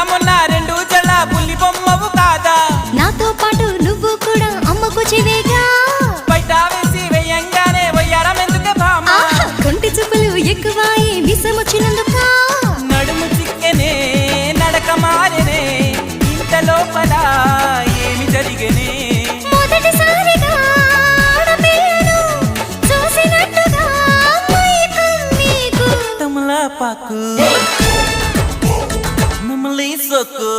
మొన్న రెండు జళ్ళ పుల్లి బొమ్మవు కాదా నాతో పాటు నువ్వు కూడా అమ్మకు చెవేగా బయట వేసి వెయ్యంగానే వయ్యారం ఎందుకే భామ కొంటి చూపులు ఎక్కువాయి విసమొచ్చినందుక నడుము చిక్కెనే నడక మారెనే ఇంత లోపల ఏమి జరిగనే మొదటిసారిగా ఆడపిల్లను చూసినట్టుగా మైకం నీకు తమలపాకు మమ్మల్ని సొక్కు